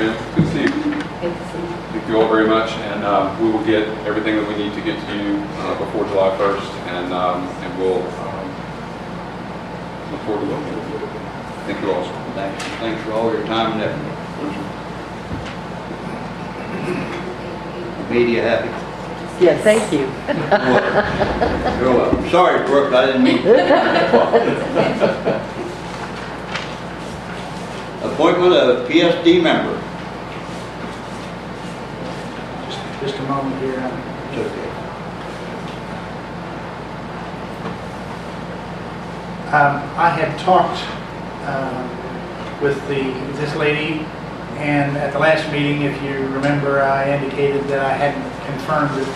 ma'am. Good to see you. Good to see you. Thank you all very much, and we will get everything that we need to get to you before July 1st, and we'll look forward to working with you. Thank you all. Thanks for all your time and effort. Media happy? Yes, thank you. You're welcome. Sorry, Brooke, I didn't mean to. Appointment of PSD member. Just a moment here. It's okay. I had talked with this lady, and at the last meeting, if you remember, I indicated that I hadn't confirmed it,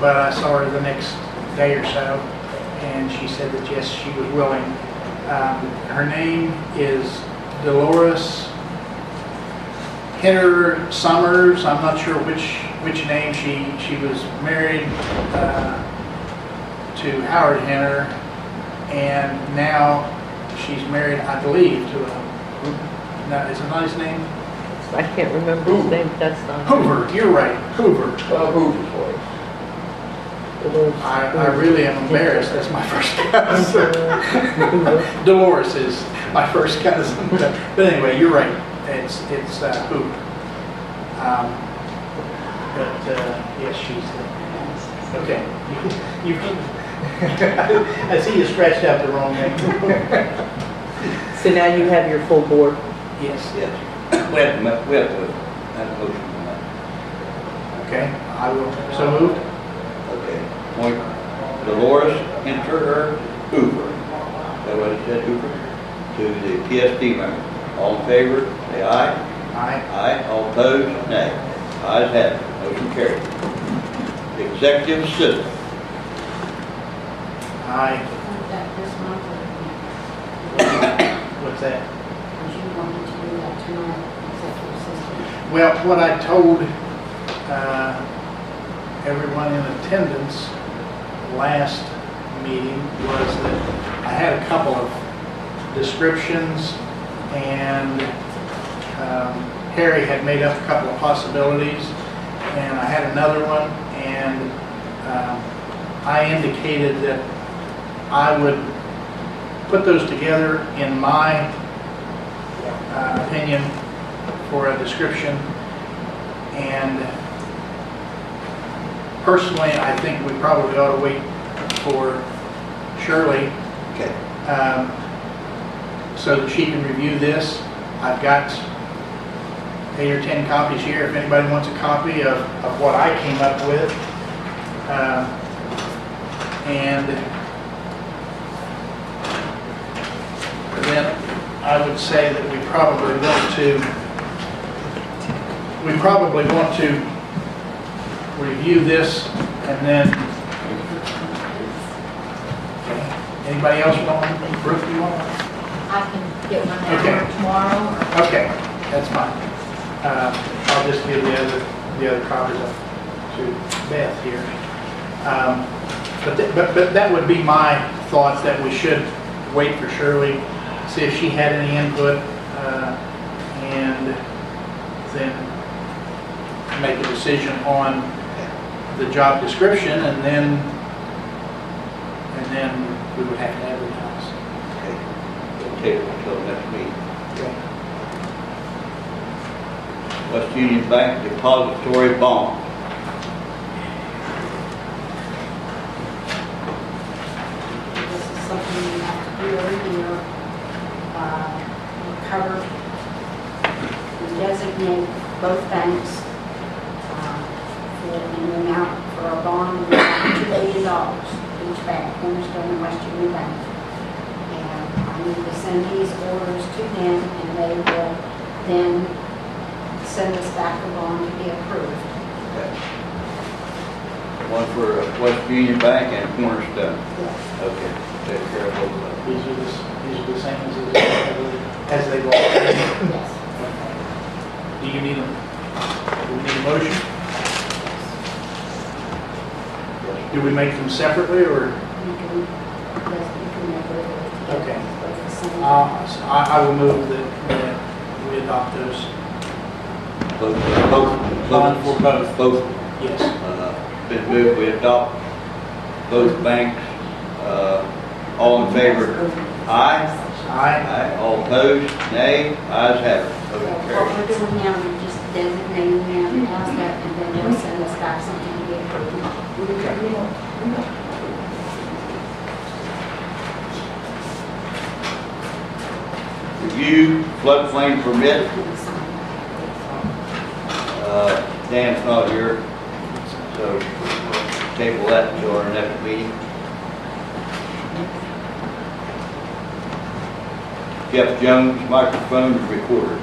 but I saw her the next day or so, and she said that yes, she was willing. Her name is Dolores Henner Summers. I'm not sure which name. She was married to Howard Henner, and now she's married, I believe, to a, no, is it not his name? I can't remember his name, that's not. Hoover, you're right, Hoover. Hoover's voice. I really am embarrassed, that's my first cousin. Dolores is my first cousin, but anyway, you're right, it's Hoover. Yes, she's, okay. You I see you scratched out the wrong name. So now you have your full board? Yes. Yes. We have to have a motion on that. Okay, I will, so moved. Okay. Appoint Dolores Enter Hoover. Is that what it said, Hoover? To the PSD member. All in favor, say aye. Aye. Aye. All opposed, nay. Ayes have it. Motion carried. Executive assistant. Aye. That this month, What's that? because you wanted to do that tonight, executive session. Well, what I told everyone in attendance last meeting was that I had a couple of descriptions, and Harry had made up a couple of possibilities, and I had another one, and I indicated that I would put those together in my opinion for a description, and personally I think we probably ought to wait for Shirley Okay. so that she can review this. I've got 8 or 10 copies here if anybody wants a copy of what I came up with. And then I would say that we probably want to review this, and then anybody else want one? Brooke, you want one? I can get one Okay. out tomorrow. Okay, that's fine. I'll just give the other copies up to Beth here. But that would be my thoughts, that we should wait for Shirley, see if she had any input, and then make a decision on the job description, and then we would have to advertise. Okay. We'll table until next meeting. Okay. West Union Bank Depository Bond. This is something you have to do every year. We cover, we designate both banks for an amount for a bond of $2 billion, each bank, Cornerstone and West Union Bank. And I need to send these orders to them, and they will then send us back a bond to be approved. Okay. One for West Union Bank and Cornerstone. Yes. Okay. Take care of both of them. These are the same as they go. Yes. Do you need do we need a motion? Do we make them separately, or? You can, yes, you can make it. Okay. Both the same. I will move that we adopt those Both. Bond for both. Both. Yes. Been moved, we adopt both banks. All in favor? Aye. Aye. Aye. All opposed? Nay. Ayes have it. So Motion what carries. we're doing now, we're just designating them as that, and then they'll send us back something to get approved. Review floodplain permit. Dan's not here, so table that until our next meeting. Jeff Jones, microphone recorder.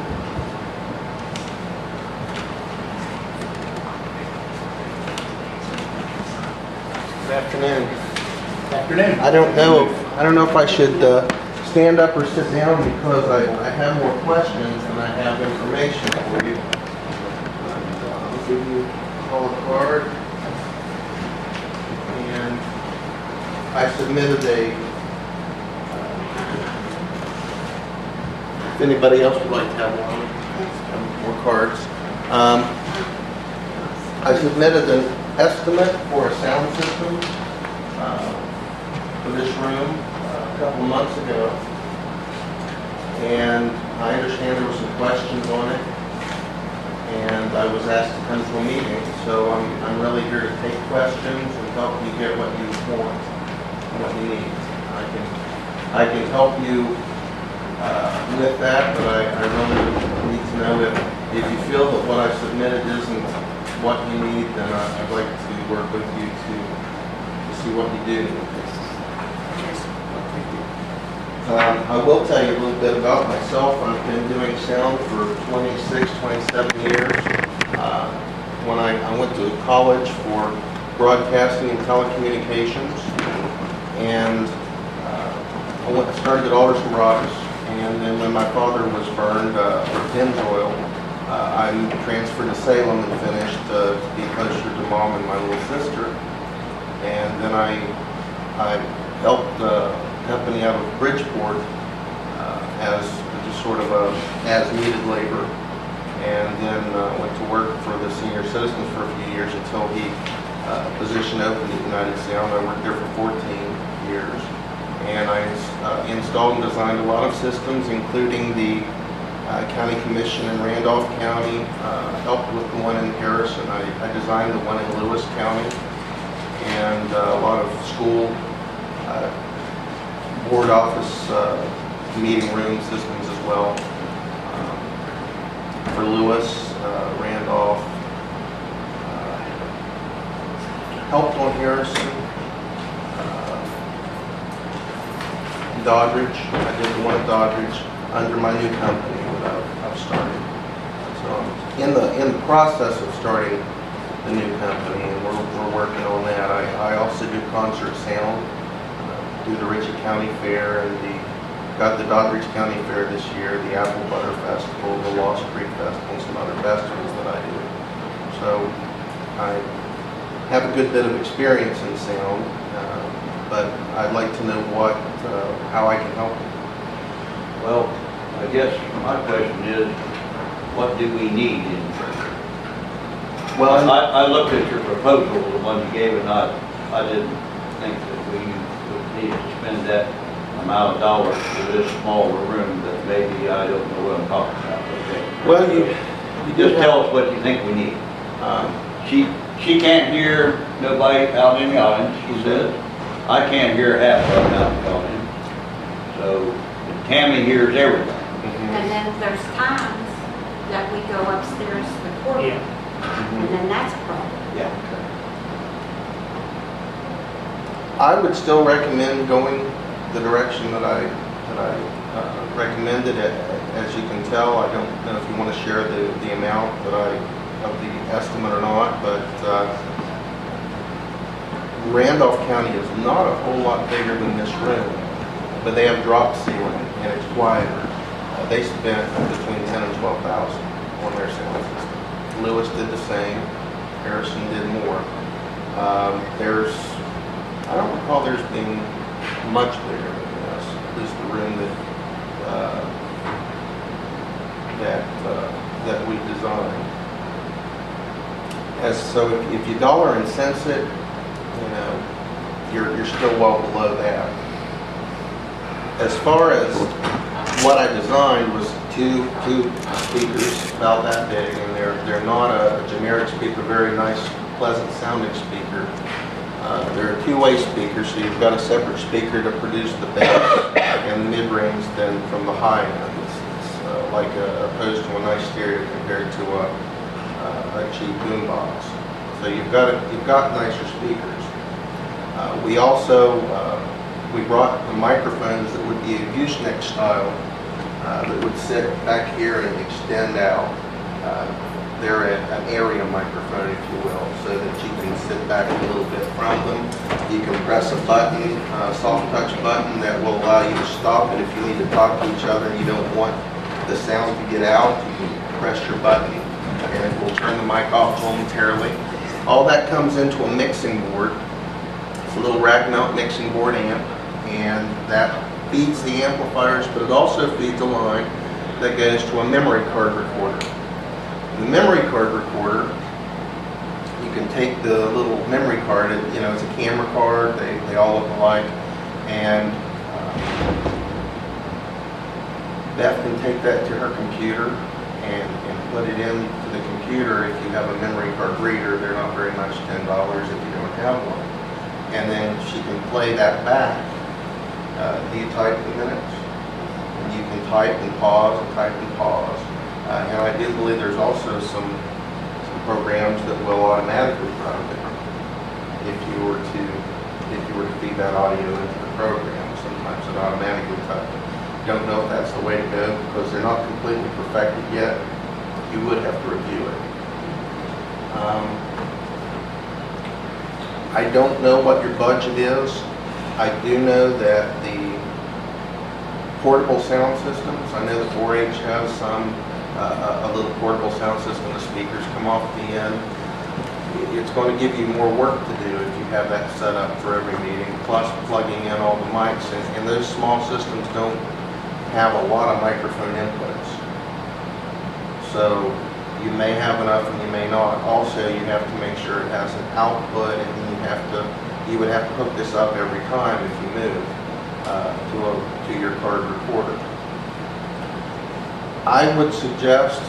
Good afternoon. Afternoon. I don't know if I should stand up or sit down because I have more questions than I have information for you. I'll give you all a card. And I submitted if anybody else would like to have one, more cards. I submitted an estimate for a sound system for this room a couple months ago. And I understand there were some questions on it. And I was asked to come to a meeting. So I'm really here to take questions and help you get what you want, what you need. I can help you with that, but I really need to know if you feel that what I submitted isn't what you need, then I'd like to work with you to see what you do. I will tell you a little bit about myself. I've been doing sound for 26, 27 years. When I went to college for broadcasting and telecommunications, and I started at Alderson Brothers, and then when my father was burned for Pennzoil, I transferred to Salem and finished to be closer to Mom and my little sister. And then I helped the company out of Bridgeport as just sort of a as-needed labor. And then went to work for the Senior Citizens for a few years until the position opened at United Sound. I worked there for 14 years. And I installed and designed a lot of systems, including the County Commission in Randolph County, helped with the one in Harrison. I designed the one in Lewis County, and a lot of school board office meeting room systems as well. For Lewis, Randolph, helped on Harrison, Doddridge. I did the one at Doddridge under my new company that I've started. So I'm in the process of starting the new company, and we're working on that. I also do concert sound, do the Ritchie County Fair, and got the Doddridge County Fair this year, the Apple Butter Festival, the Lost Creek Festival, and some other festivals that I do. So I have a good bit of experience in sound, but I'd like to know how I can help you. Well, I guess my question is, what do we need in church? Well, I looked at your proposal, the one you gave, and I didn't think that we would need to spend that amount of dollars for this smaller room, but maybe I don't know what I'm talking about. Okay. well, you Just tell us what you think we need. She can't hear nobody out in the audience, she says. I can't hear half of them out in the audience. So Tammy hears everything. And then there's times that we go upstairs to the courtroom, and then that's a problem. Yeah. I would still recommend going the direction that I recommended. As you can tell, I don't know if you want to share the amount of the estimate or not, but Randolph County is not a whole lot bigger than this room, but they have drop ceiling and it's quieter. They spent between 10 and 12,000 on their sound system. Lewis did the same. Harrison did more. I don't recall theirs being much bigger than this, at least the room that we designed. So if you dollar and cents it, you know, you're still well below that. As far as what I designed was two speakers about that big, and they're not a generic speaker, very nice, pleasant sounding speaker. They're two-way speakers, so you've got a separate speaker to produce the bass and the mid-range than from the high end. It's like opposed to a nice stereo compared to a cheap boombox. So you've got nicer speakers. We also we brought the microphones that would be a gooseneck style that would sit back here and extend out. They're an area microphone, if you will, so that you can sit back a little bit from them. You can press a button, a soft touch button that will allow you to stop it if you need to talk to each other and you don't want the sound to get out. You can press your button and it will turn the mic off momentarily. All that comes into a mixing board. It's a little rack mount mixing board amp, and that feeds the amplifiers, but it also feeds a line that goes to a memory card recorder. The memory card recorder, you can take the little memory card, you know, it's a camera card, they all look alike, and Beth can take that to her computer and put it into the computer. If you have a memory card reader, they're not very much, $10 if you don't have one. And then she can play that back. Do you type in minutes? And you can type and pause and type and pause. And I do believe there's also some programs that will automatically run it if you were to feed that audio into the program. Sometimes it automatically types. Don't know if that's the way to go because they're not completely perfected yet. You would have to review it. I don't know what your budget is. I do know that the portable sound systems, I know the 4-H has some, a little portable sound system, the speakers come off the end. It's going to give you more work to do if you have that set up for every meeting, plus plugging in all the mics, and those small systems don't have a lot of microphone inputs. So you may have enough and you may not. Also, you have to make sure it has an output, and you would have to hook this up every time if you move to your card recorder. I would suggest,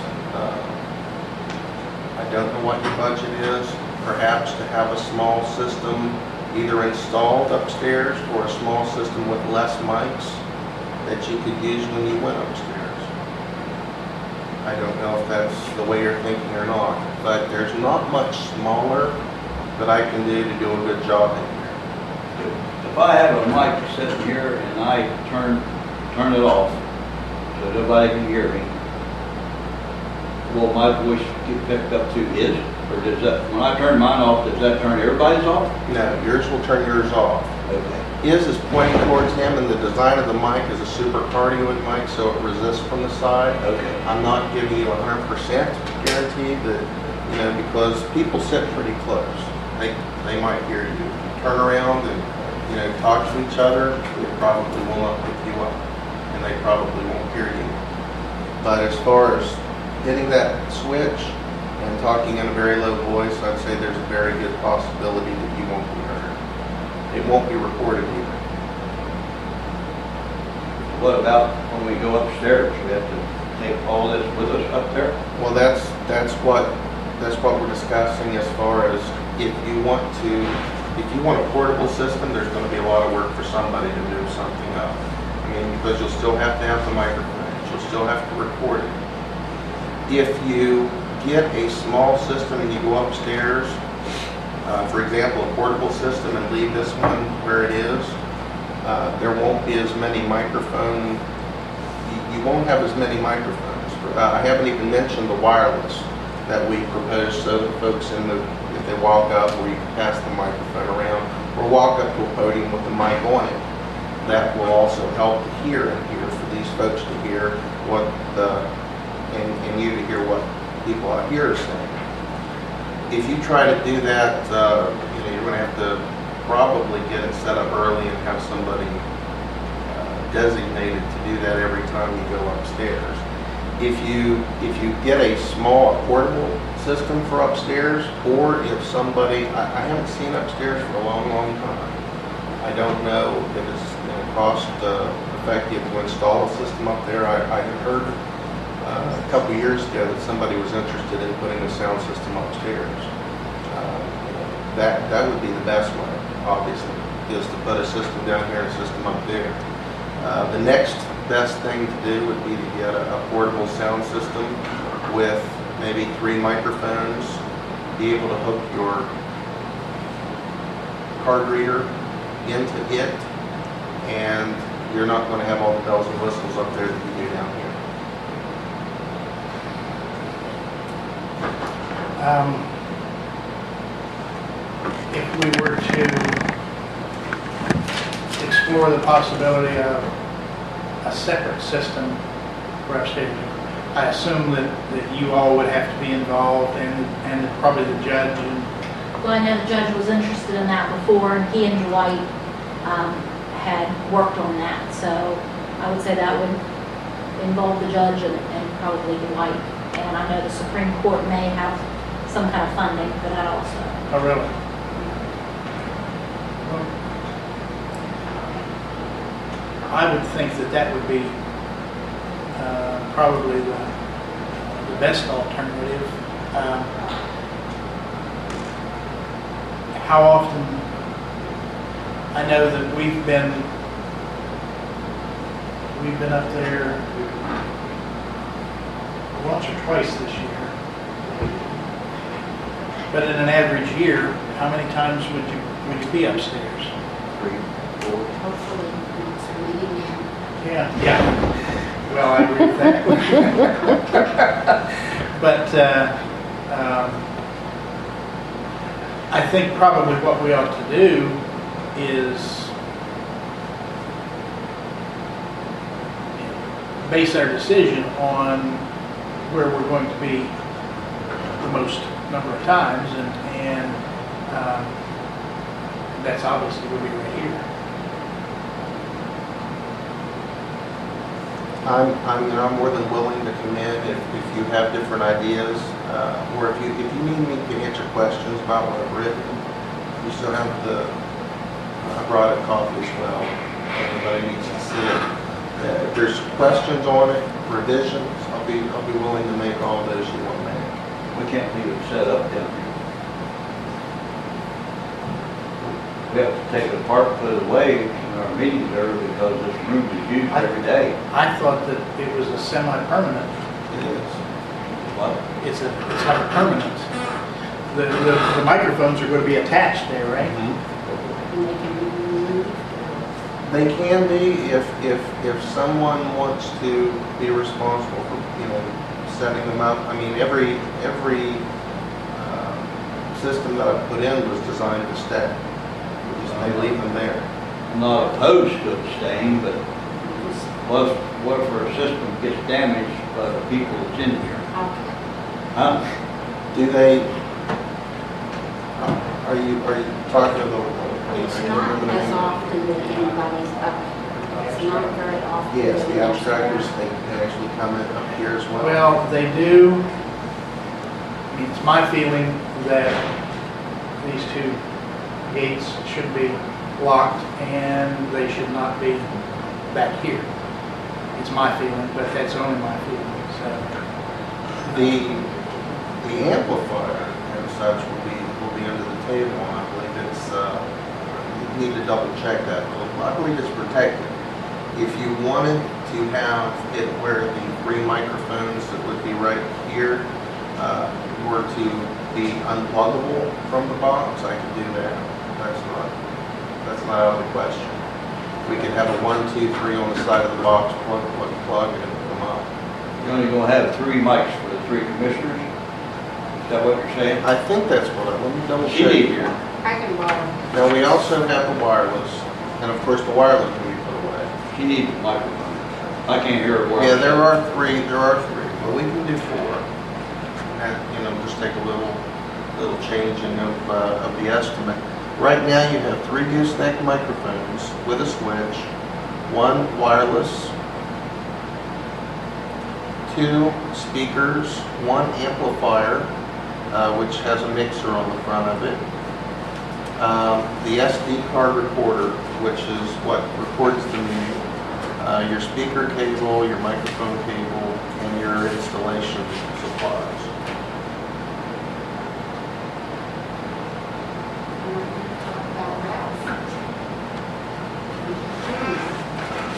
I don't know what your budget is, perhaps to have a small system either installed upstairs or a small system with less mics that you could use when you went upstairs. I don't know if that's the way you're thinking or not, but there's not much smaller that I can do to do a good job in here. If I have a mic sitting here and I turn it off so nobody can hear me, will my voice get picked up to his? Or does that, when I turn mine off, does that turn everybody's off? No, yours will turn yours off. Okay. His is pointing towards him, and the design of the mic is a super cardioid mic, so it resists from the side. Okay. I'm not giving you 100% guarantee that, you know, because people sit pretty close. They might hear you. If you turn around and, you know, talk to each other, it probably will not pick you up, and they probably won't hear you. But as far as hitting that switch and talking in a very low voice, I'd say there's a very good possibility that you won't be heard. It won't be recorded either. What about when we go upstairs? We have to take all this with us up there? Well, that's what we're discussing as far as if you want a portable system, there's going to be a lot of work for somebody to move something up. I mean, because you'll still have to have the microphones, you'll still have to record it. If you get a small system and you go upstairs, for example, a portable system, and leave this one where it is, there won't be as many microphones. You won't have as many microphones. I haven't even mentioned the wireless that we propose, so that folks if they walk up, where you can pass the microphone around, or walk up to a podium with the mic on it. That will also help to hear in here, for these folks to hear what and you to hear what people out here are saying. If you try to do that, you're going to have to probably get it set up early and have somebody designated to do that every time you go upstairs. if you get a small portable system for upstairs, or if somebody, I haven't seen upstairs for a long, long time. I don't know if it's going to cost effective to install a system up there. I had heard a couple years ago that somebody was interested in putting a sound system upstairs. That would be the best way, obviously, is to put a system down here and a system up there. The next best thing to do would be to get a portable sound system with maybe 3 microphones, be able to hook your card reader into it, and you're not going to have all the bells and whistles up there that you do down here. If we were to explore the possibility of a separate system for upstairs, I assume that you all would have to be involved, and probably the judge. Well, I know the judge was interested in that before, and he and Dwight had worked on that. So I would say that would involve the judge and probably Dwight. And I know the Supreme Court may have some kind of funding for that also. Oh, really? Well, I would think that would be probably the best alternative. How often, I know that we've been up there once or twice this year. But in an average year, how many times would you be upstairs? 3, 4. Hopefully, it's meeting now. Yeah. Well, I agree with that. But I think probably what we ought to do is base our decision on where we're going to be the most number of times, and that's obviously going to be right here. I'm more than willing to come in if you have different ideas, or if you need me to answer questions about what I've written. You still have I brought a copy as well. Everybody needs to see it. If there's questions on it, revisions, I'll be willing to make all those you want to make. We can't leave it set up down here. We have to take it apart and put it away in our meetings there because this room is used every day. I thought that it was a semi-permanent. It is. What? It's like a permanent. The microphones are going to be attached there, right? And they can be removed. They can be if someone wants to be responsible for, setting them up. I mean, every system that I put in was designed to stay. They leave them there. I'm not opposed to it staying, but what if our system gets damaged by the people that's in here? Huh? Do they? Are you talking about? It's not as often that anybody's up. It's not very often. Yes, that the abstractors, they actually come in up here as well. Well, they do. I mean, it's my feeling that these 2 gates should be locked and they should not be back here. It's my feeling, but that's only my feeling. So The amplifier and such will be under the table, and I believe it's, you need to double check that. I believe it's protected. If you wanted to have it where the 3 microphones that would be right here were to be unpluggable from the box, I could do that. That's not out of the question. We could have a 1, 2, 3 on the side of the box, plug, and it would come up. You're only gonna have 3 mics for the 3 commissioners? Is that what you're saying? I think that's what let me double She check. need here. I can borrow. Now, we also have the wireless, and of course, the wireless can be put away. She needs a microphone. I can't hear her. Yeah, there are three, but we can do 4. And, just take a little changing of the estimate. Right now, you have 3 gooseneck microphones with a switch, 1 wireless, 2 speakers, 1 amplifier, which has a mixer on the front of it. The SD card recorder, which is what records the meeting. Your speaker cable, your microphone cable, and your installation supplies.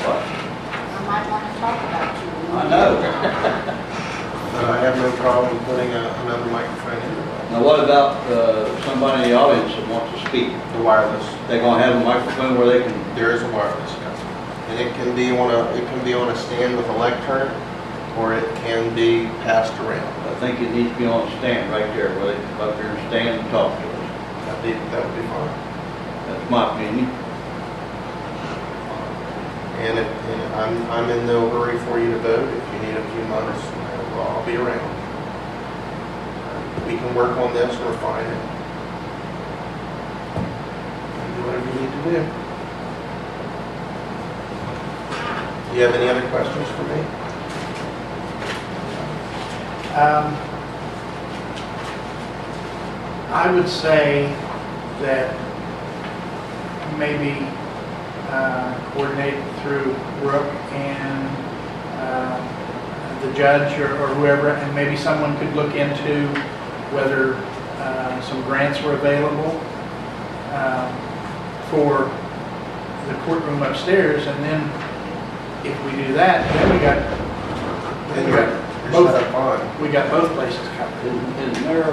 What? I might want to talk about you. I know. I have no problem putting another microphone in there. Now, what about somebody in the audience that wants to speak? The wireless. They gonna have a microphone where they can, There is a wireless, yes. And it can be on a stand with a lectern, or it can be passed around. I think it needs to be on a stand right there, where they can come up here and stand and talk to us. That would be fine. That's my opinion. And I'm in no hurry for you to vote. If you need a few months, well, I'll be around. We can work on this, refine it, and do whatever you need to do. Do you have any other questions for me? I would say that maybe coordinate through Brooke and the judge or whoever, and maybe someone could look into whether some grants were available for the courtroom upstairs, and then if we do that, then we got You're both. set up fine. We got both places covered. Isn't there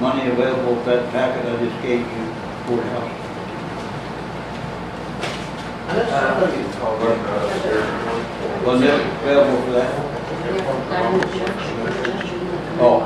money available for that packet I just gave you, courthouse? Wasn't it available for that? Oh,